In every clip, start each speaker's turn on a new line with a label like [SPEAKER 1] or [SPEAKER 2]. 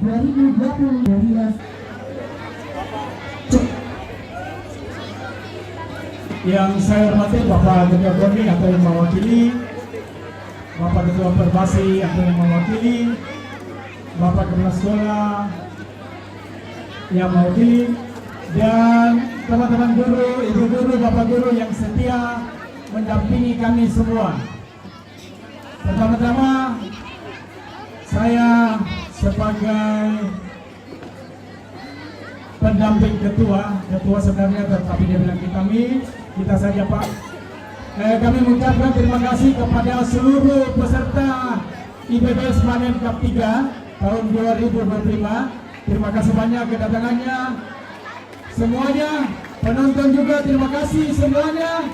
[SPEAKER 1] 2020.
[SPEAKER 2] Yang saya hormati Bapak Ketua Koni atau yang mewakili, Bapak Ketua Perbasi atau yang mewakili, Bapak Kepala Sekolah yang mewakili, dan teman-teman guru, ibu guru, bapak guru yang setia mendampingi kami semua. Pertama-tama saya sebagai pendamping ketua sebenarnya, tetapi dia bilang kita saja Pak. Kami mengucapkan terima kasih kepada seluruh peserta IPBS Panen Cup 3 tahun 2025. Terima kasih banyak kedatangannya semuanya. Penonton juga terima kasih semuanya.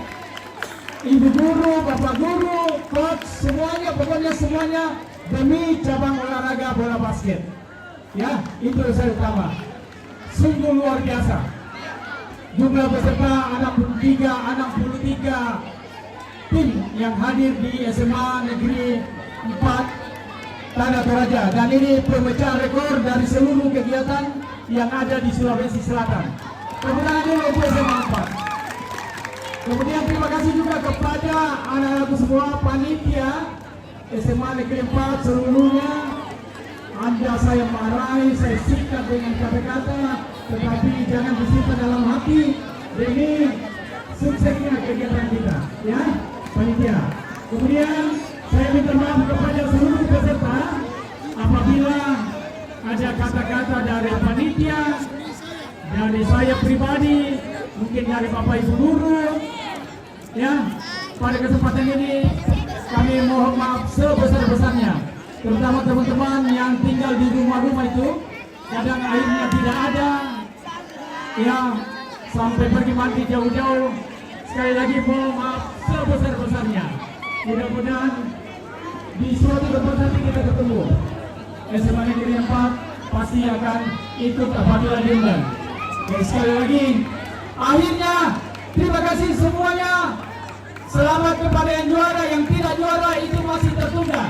[SPEAKER 2] Ibu guru, bapak guru, coach, semuanya, pokoknya semuanya demi cabang olahraga bola basket. Ya, itu saya utama. Sungguh luar biasa. Jumlah peserta 63 tim yang hadir di SMA Negeri 4 Tanah Toraja, dan ini pemecah rekor dari seluruh kegiatan yang ada di Sulawesi Selatan. Kemudian dulu untuk SMA 4. Kemudian terima kasih juga kepada anak-anakku semua, panitia SMA Negeri 4 seluruhnya. Anda saya marahi, saya sikat dengan kata-kata, tetapi jangan disimpan dalam hati demi suksesnya kegiatan kita, ya panitia. Kemudian saya minta maaf kepada seluruh peserta apabila ada kata-kata dari panitia, dari saya pribadi, mungkin dari Bapak Ibu guru, ya. Pada kesempatan ini kami mohon maaf sebesar-besarnya, terutama teman-teman yang tinggal di rumah-rumah itu, kadang airnya tidak ada, ya, sampai pergi mandi jauh-jauh. Sekali lagi mohon maaf sebesar-besarnya. Mudah-mudahan di suatu tempat nanti kita ketemu. SMA Negeri 4 pasti akan ikut apabila diundang. Sekali lagi, akhirnya terima kasih semuanya. Selamat kepada yang juara, yang tidak juara itu masih tertunda.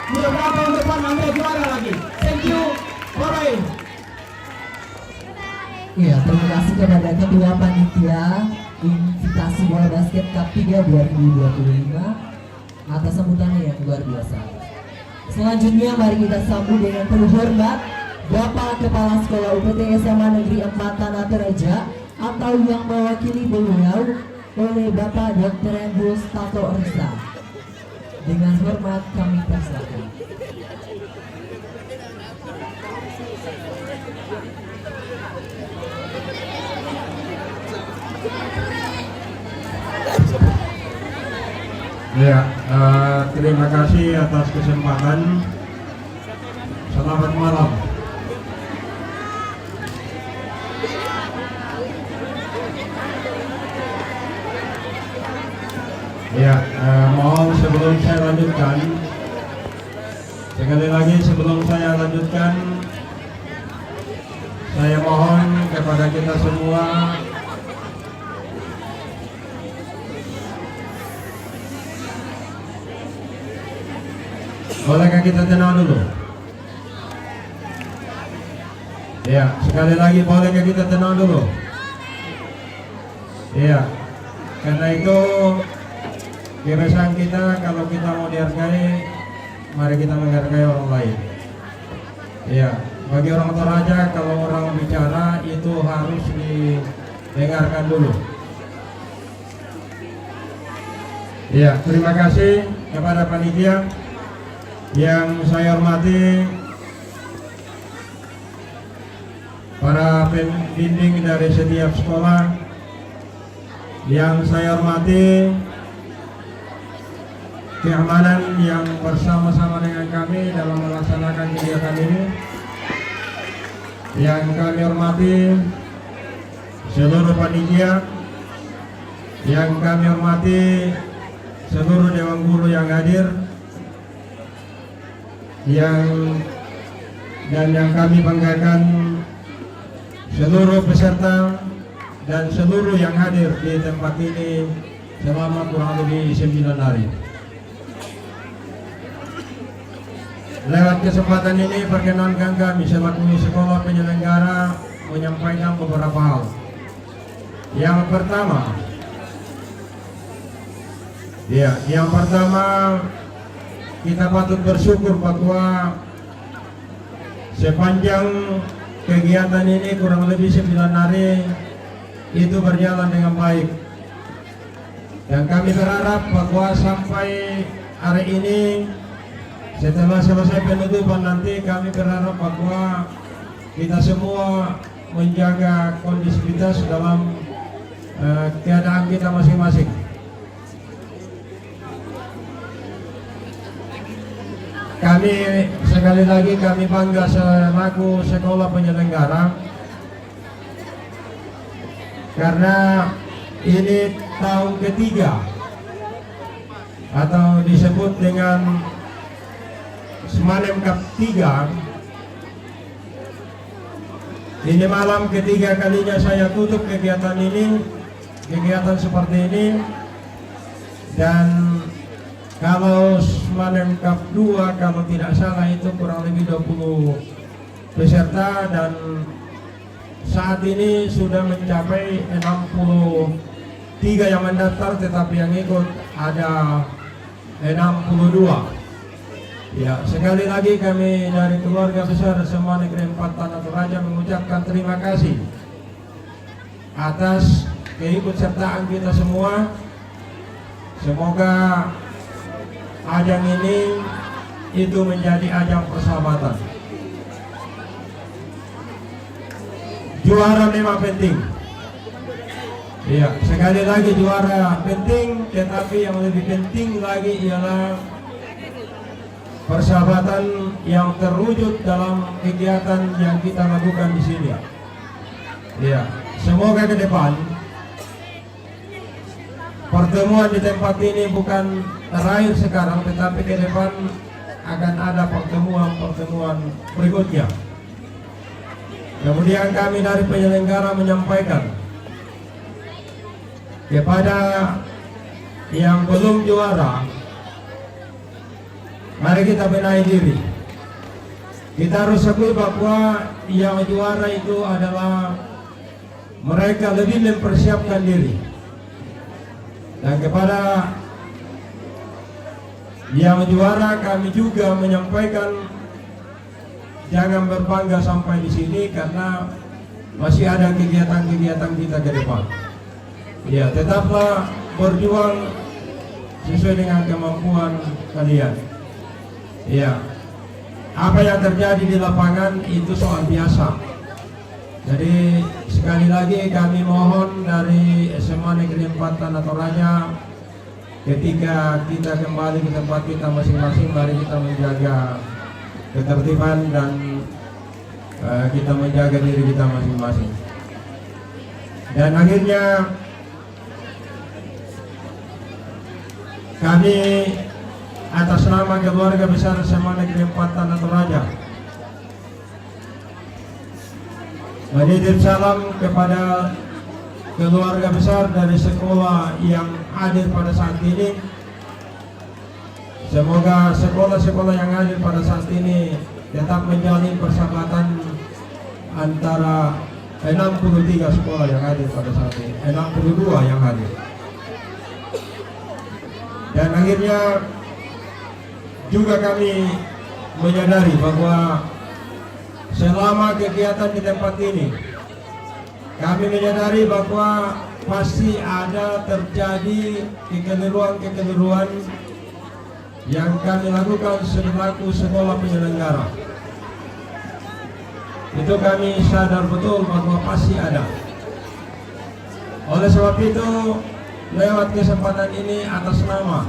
[SPEAKER 2] Mudah-mudahan tahun depan Anda juara lagi. Thank you. Bye-bye.
[SPEAKER 1] Ya, terima kasih kepada ketua panitia invitasi bola basket Cup 3 2025 atas sambutannya yang luar biasa. Selanjutnya mari kita sambut dengan penuh hormat Bapak Kepala Sekolah UPT SMA Negeri 4 Tanah Toraja atau yang mewakili beliau oleh Bapak Dr. Andrews Tato Risa. Dengan hormat kami persilakan.
[SPEAKER 3] Ya, terima kasih atas kesempatan. Selamat malam. Ya, mohon sebelum saya lanjutkan, sekali lagi sebelum saya lanjutkan, saya mohon kepada kita semua bolehkah kita tenang dulu? Ya, sekali lagi bolehkah kita tenang dulu? Ya, karena itu kebiasaan kita kalau kita mau dihargai, mari kita menghargai orang lain. Ya, bagi orang Toraja kalau orang bicara itu harus didengarkan dulu. Ya, terima kasih kepada panitia. Yang saya hormati para pembimbing dari setiap sekolah, yang saya hormati keamanan yang bersama-sama dengan kami dalam melaksanakan kegiatan ini, yang kami hormati seluruh panitia, yang kami hormati seluruh dewan guru yang hadir, yang kami banggakan seluruh peserta dan seluruh yang hadir di tempat ini selama kurang lebih 9 hari. Lewat kesempatan ini perkenankan kami selaku sekolah penyelenggara menyampaikan beberapa hal. Yang pertama, kita patut bersyukur bahwa sepanjang kegiatan ini kurang lebih 9 hari itu berjalan dengan baik. Dan kami berharap bahwa sampai hari ini, setelah selesai penutupan nanti, kami berharap bahwa kita semua menjaga kondisivitas dalam keadaan kita masing-masing. Kami sekali lagi bangga selaku sekolah penyelenggara karena ini tahun ketiga atau disebut dengan Semanem Cup 3. Ini malam ketiga kalinya saya tutup kegiatan seperti ini. Dan kalau Semanem Cup 2 kalau tidak salah itu kurang lebih 20 peserta, dan saat ini sudah mencapai 63 yang mendaftar, tetapi yang ikut ada 62. Ya, sekali lagi kami dari keluarga besar SMA Negeri 4 Tanah Toraja mengucapkan terima kasih atas keikutsertaan kita semua. Semoga ajang ini itu menjadi ajang persahabatan. Juara memang penting. Ya, sekali lagi juara penting, tetapi yang lebih penting lagi ialah persahabatan yang terwujud dalam kegiatan yang kita lakukan di sini. Ya, semoga ke depan pertemuan di tempat ini bukan terakhir sekarang, tetapi ke depan akan ada pertemuan berikutnya. Kemudian kami dari penyelenggara menyampaikan kepada yang belum juara, mari kita benahi diri. Kita harus akui bahwa yang juara itu adalah mereka lebih mempersiapkan diri. Dan kepada yang juara kami juga menyampaikan jangan berbangga sampai di sini, karena masih ada kegiatan-kegiatan kita ke depan. Ya, tetaplah berjuang sesuai dengan kemampuan kalian. Ya, apa yang terjadi di lapangan itu soal biasa. Jadi sekali lagi kami mohon dari SMA Negeri 4 Tanah Toraja, ketika kita kembali ke tempat kita masing-masing, mari kita menjaga ketertiban dan kita menjaga diri kita masing-masing. Dan akhirnya kami atas nama keluarga besar SMA Negeri 4 Tanah Toraja menitip salam kepada keluarga besar dari sekolah yang hadir pada saat ini. Semoga sekolah-sekolah yang hadir pada saat ini tetap menjalin persahabatan antara 63 sekolah yang hadir pada saat ini, 62 yang hadir. Dan akhirnya juga kami menyadari bahwa selama kegiatan di tempat ini, kami menyadari bahwa pasti ada terjadi kekeliruan-kekeliruan yang kami lakukan selaku sekolah penyelenggara. Itu kami sadar betul bahwa pasti ada. Oleh sebab itu, lewat kesempatan ini atas nama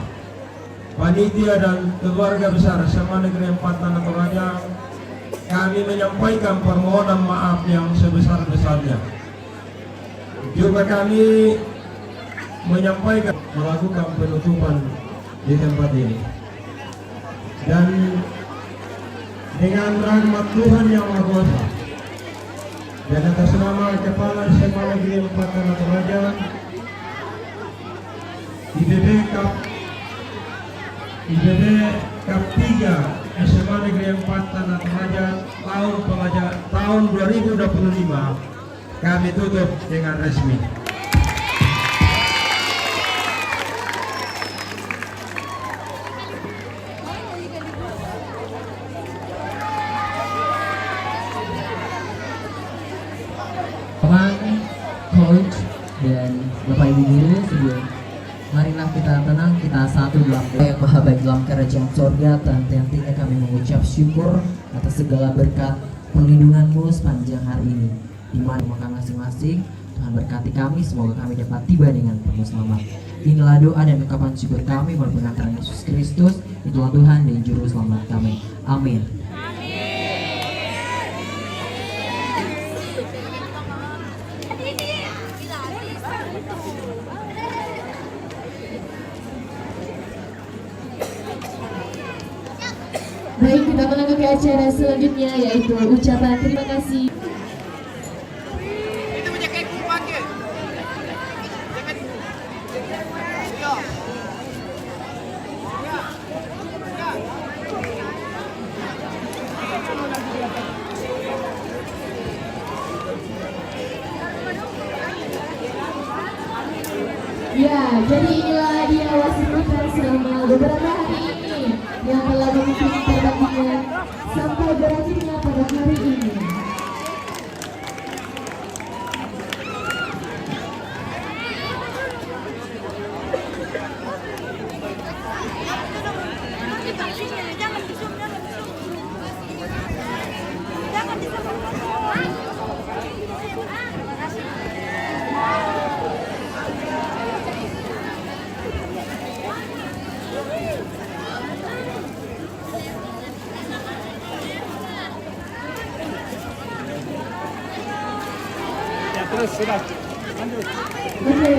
[SPEAKER 3] panitia dan keluarga besar SMA Negeri 4 Tanah Toraja, kami menyampaikan permohonan maaf yang sebesar-besarnya. Juga kami menyampaikan melakukan penutupan di tempat ini. Dan dengan rahmat Tuhan yang Maha Kuasa, dan atas nama Kepala SMA Negeri 4 Tanah Toraja, IBB Cup 3 SMA Negeri 4 Tanah Toraja tahun 2025 kami tutup dengan resmi.
[SPEAKER 1] Teman, coach, dan Bapak Ibu guru sebelum marilah kita tenang, kita satu dalam yang maha baik dalam kerajaan surga. Dan tentunya kami mengucap syukur atas segala berkat perlindungan-Mu sepanjang hari ini. Di mana makan masing-masing, Tuhan berkati kami, semoga kami dapat tiba dengan penuh selamat. Inilah doa dan ungkapan syukur kami berpengaruh Yesus Kristus, itulah Tuhan dan Juru Selamat kami. Amin.
[SPEAKER 4] Baik, kita melanjutkan ke acara selanjutnya yaitu ucapan terima kasih.
[SPEAKER 5] Itu punya kayak pakai. Jangan. Ya.
[SPEAKER 4] Ya, jadi inilah dia wasit putra selama beberapa hari ini yang telah memimpin pertandingan sampai berakhirnya pada hari ini.
[SPEAKER 5] Jangan disum. Jangan disum.
[SPEAKER 2] Terus sudah lanjut.
[SPEAKER 4] Oke,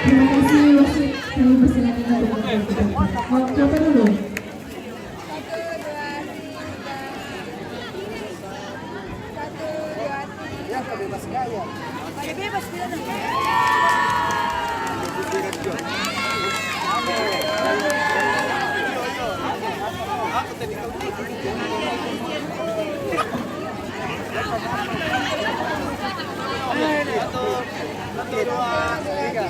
[SPEAKER 4] terima kasih wasit. Kami persilakan untuk mau coba dulu.
[SPEAKER 5] Bebas dia. Satu, dua, tiga.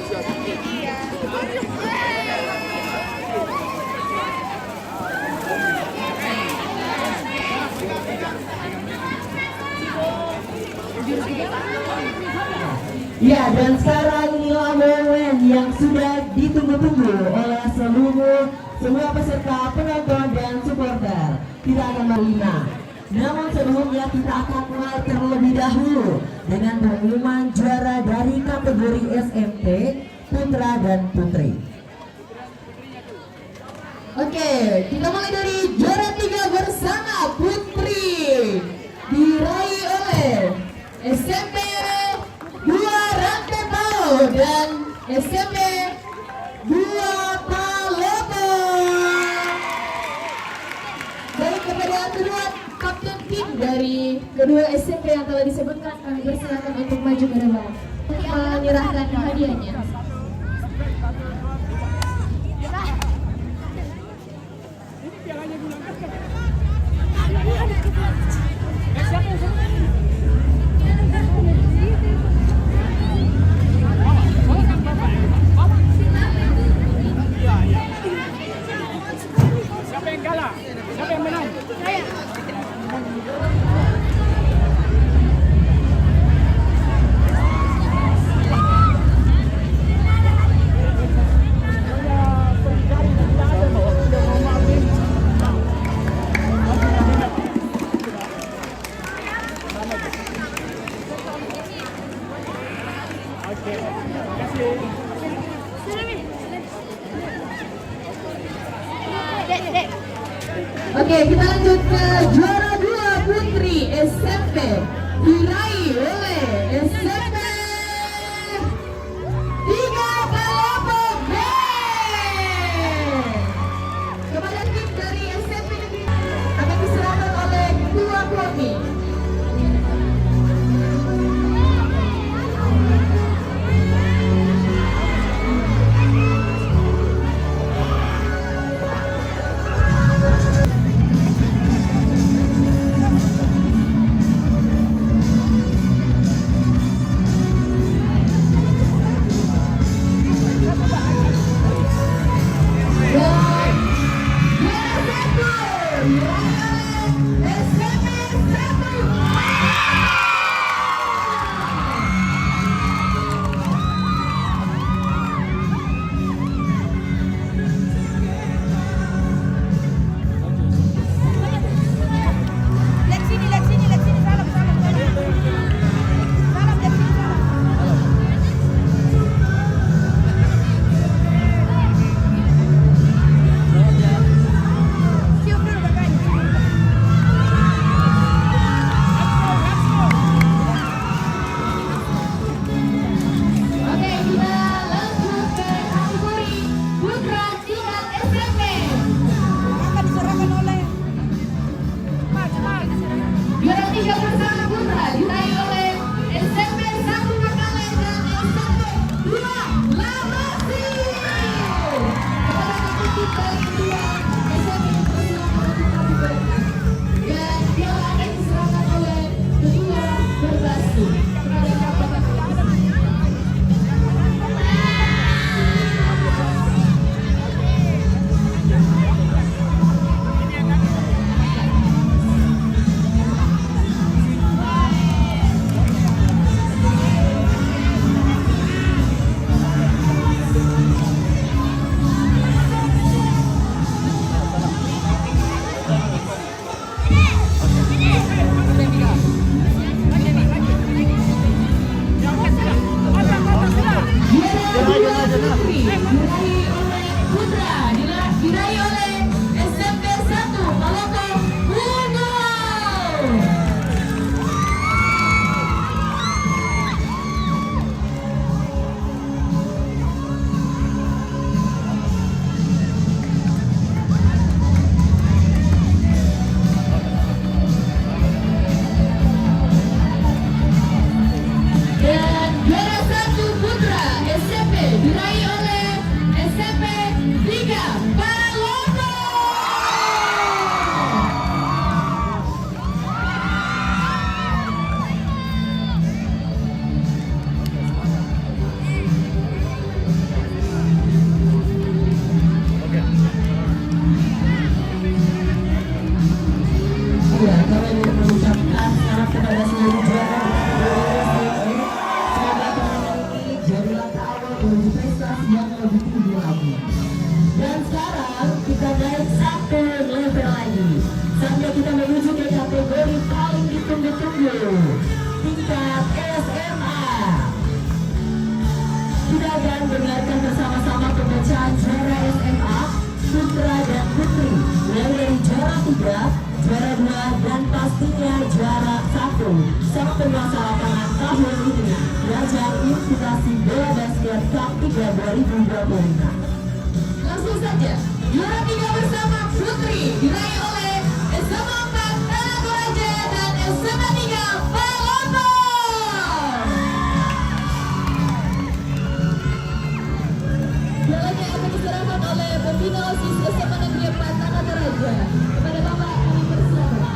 [SPEAKER 1] Ya, dan sekarang inilah momen yang sudah ditunggu-tunggu oleh semua peserta, penonton, dan supporter. Kita akan melina. Namun sebelumnya kita akan mulai terlebih dahulu dengan pengumuman juara dari kategori SMP Putra dan Putri. Oke, kita mulai dari juara 3 bersama Putri, diraih oleh SMP 2 Rantetau dan SMP 2 Palopo. Baik, kepada kedua kapten tim dari kedua SMP yang telah disebutkan, kami persilakan untuk maju ke depan menyerahkan hadiahnya.
[SPEAKER 2] Siapa yang kalah? Siapa yang menang?
[SPEAKER 4] Oke, kita lanjut ke juara 2 Putri SMP diraih oleh SMP 3 Palopo B. Kepada tim dari SMP Negeri akan diserahkan oleh Ketua Koni. Diraih oleh SMP 1 Malopo Unggul. Dan juara 1 putra SMP diraih oleh SMP 3 Palopo.
[SPEAKER 1] Iya, kami ingin mengucapkan selamat kepada seluruh juara semoga tahun ini jadi langkah awal menuju prestasi yang lebih tinggi lagi.
[SPEAKER 4] Dan sekarang kita naik satu level lagi. Saatnya kita menuju ke kategori paling ditunggu-tunggu, tingkat SMA. Kita akan dengarkan bersama-sama pemecahan juara SMA, putra dan putri, mulai dari juara 3, juara 2, dan pastinya juara 1. Sang penguasa lapangan tahun ini, Kerajaan Invitasi Bola Basket Cup 3 2025. Langsung saja, juara 3 bersama putri diraih oleh SMA 4 Tanah Toraja dan SMA 3 Palopo. Pialanya akan diserahkan oleh pembina OSIS SMA Negeri 4 Tanah Toraja kepada Bapak kami persilakan.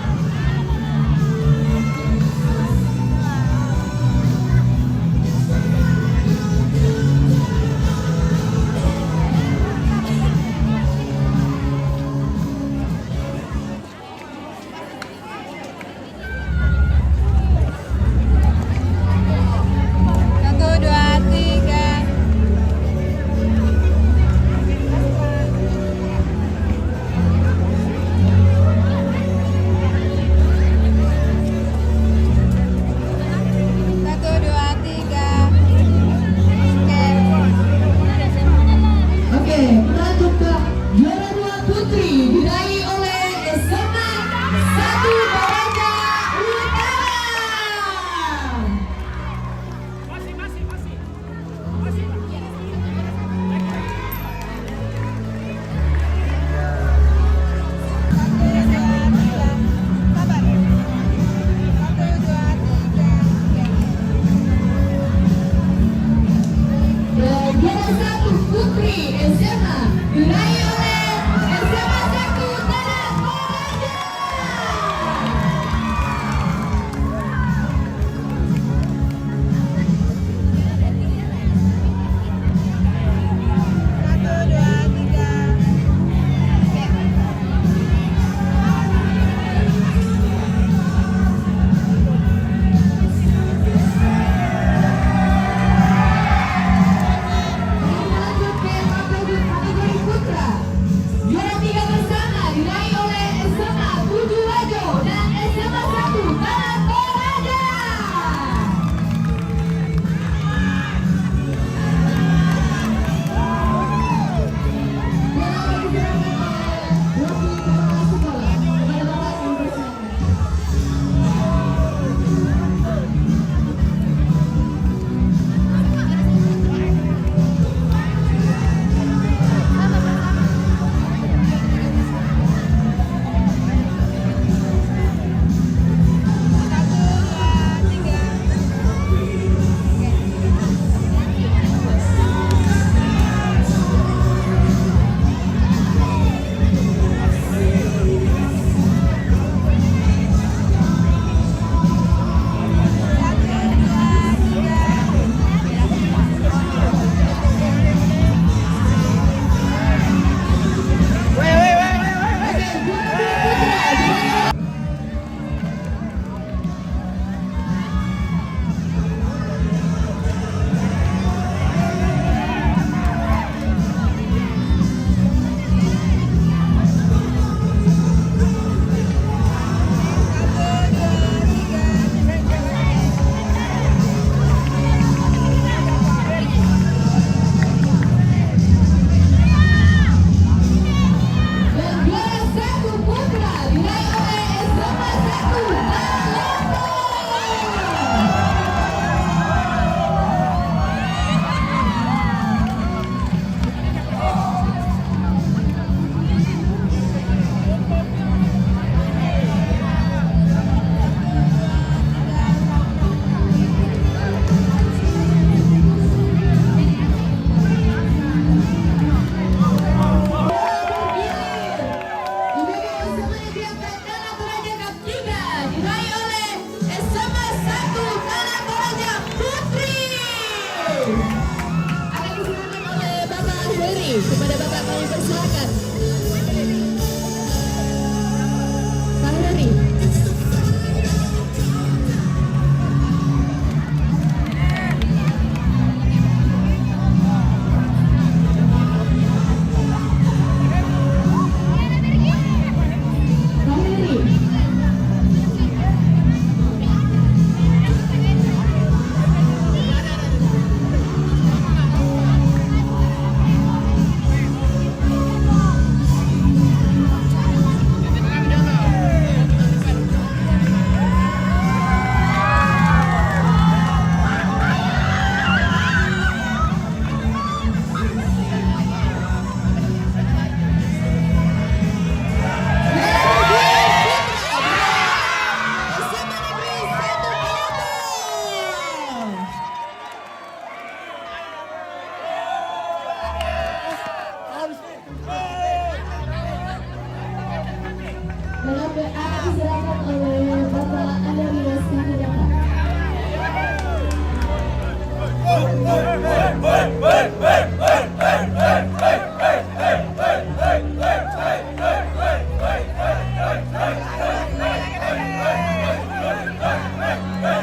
[SPEAKER 4] Ya,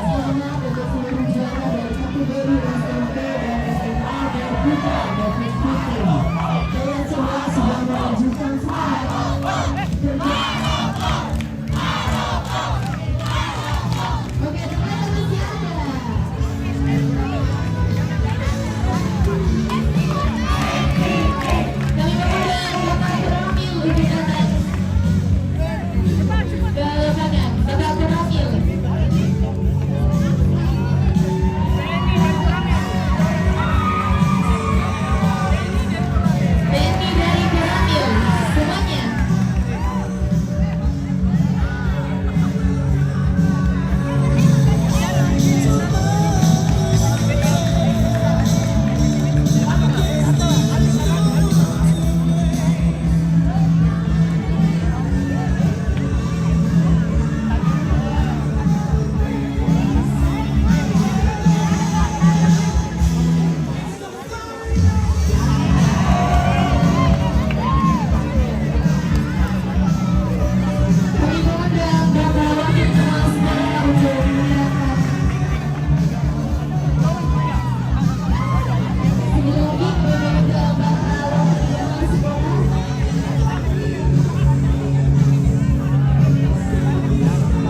[SPEAKER 4] selamat untuk seluruh juara dari kategori SMP dan SMA berputra David Putri. Kalian semua sudah menunjukkan semangat kerja. Oke, teman-teman masih ada. Kami mengundang Bapak Ramil untuk datang ke belakang. Bapak Ramil. Benny dari Koramil, semuanya. Kami mengundang Bapak Wakil Ketua Sekolah untuk menyerahkan. Sekali lagi kami mengundang Bapak Wakil Ketua Sekolah.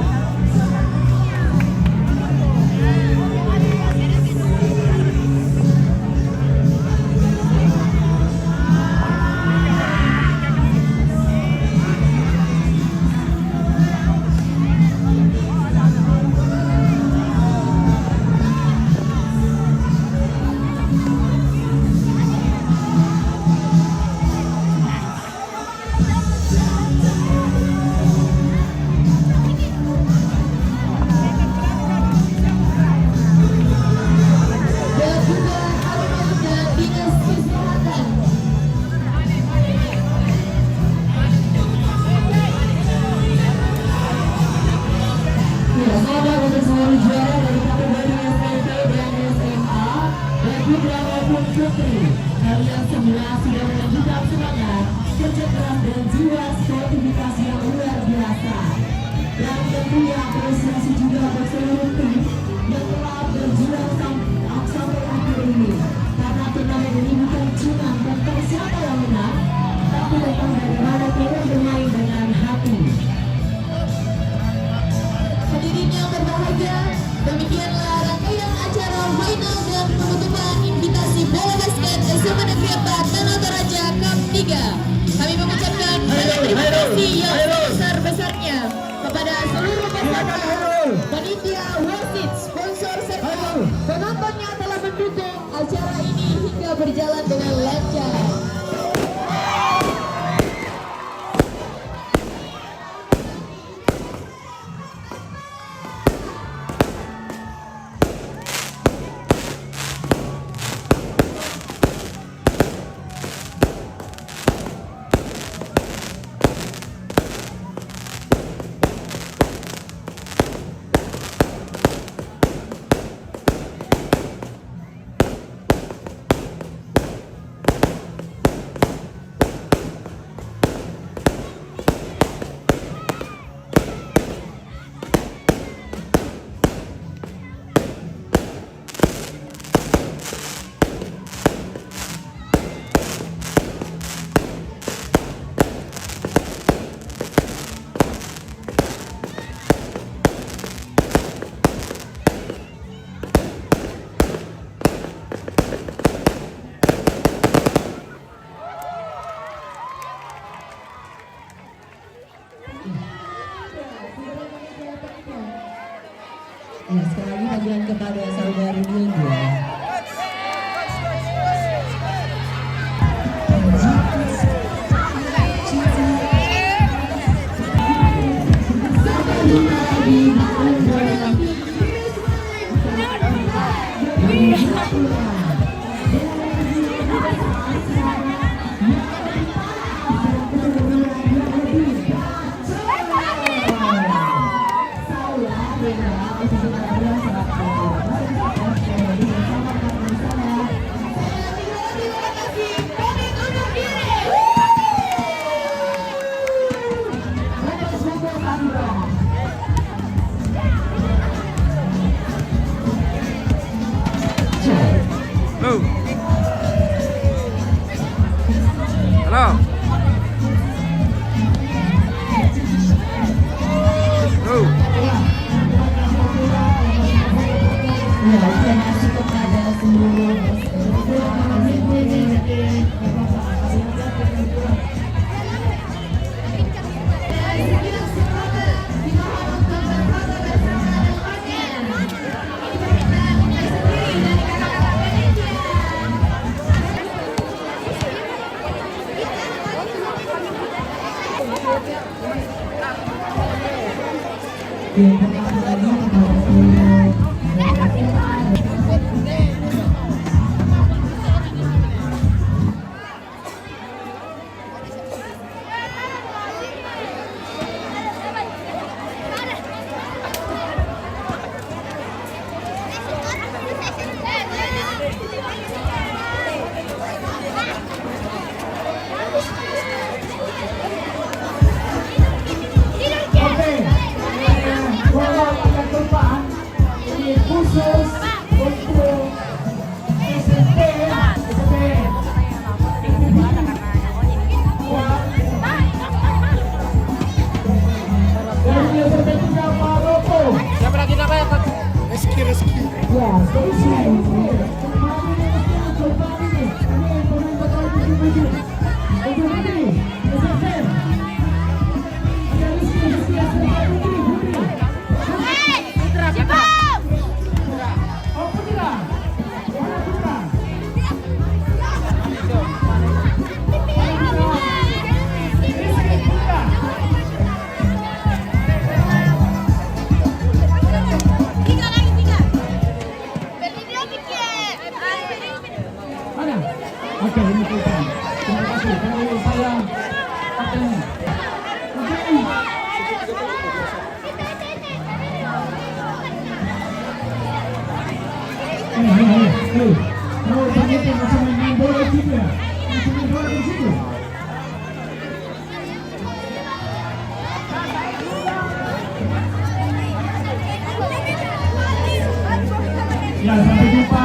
[SPEAKER 4] Dan juga kami mengundang Dinas Kesehatan. Ya, selamat untuk seluruh juara dari kategori SMP dan SMA dan putra maupun putri. Kalian semua sudah menunjukkan semangat, kerja keras dan jiwa sportivitas yang luar biasa. Dan tentunya apresiasi juga buat seluruh tim yang telah berjuang sampai akhir ini. Karena turnamen ini bukan cuma tentang siapa yang menang, tapi tentang bagaimana kalian bermain dengan hati. Hadirin yang berbahagia, demikianlah rangkaian acara final dan penutupan invitasi bola basket SMA Negeri 4 Tanah Toraja Cup 3. Kami mengucapkan terima kasih yang sebesar-besarnya kepada seluruh peserta, panitia, wasit, sponsor serta penonton yang telah mendukung acara ini hingga berjalan dengan lancar. Ya, sekali lagi panggilan kepada saudari Milda. Sampai jumpa lagi di Bola. Saya
[SPEAKER 6] Halo.
[SPEAKER 1] Ya, terima kasih kepada seluruh
[SPEAKER 2] Bola pada depan ini khusus untuk SMP. Dari SMP 3 Pak Ropo.
[SPEAKER 6] Siapa lagi namanya? Reski.
[SPEAKER 2] Ya, Oke, ini kita. Terima kasih. Kalau saya akan kalau banyak yang masih main bola juga, masih main bola di situ. Ya, sampai jumpa.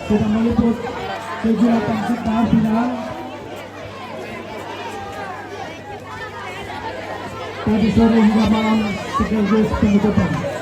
[SPEAKER 2] sudah meliput kegiatan kita final. Tadi sore hingga malam sekaligus penutupan.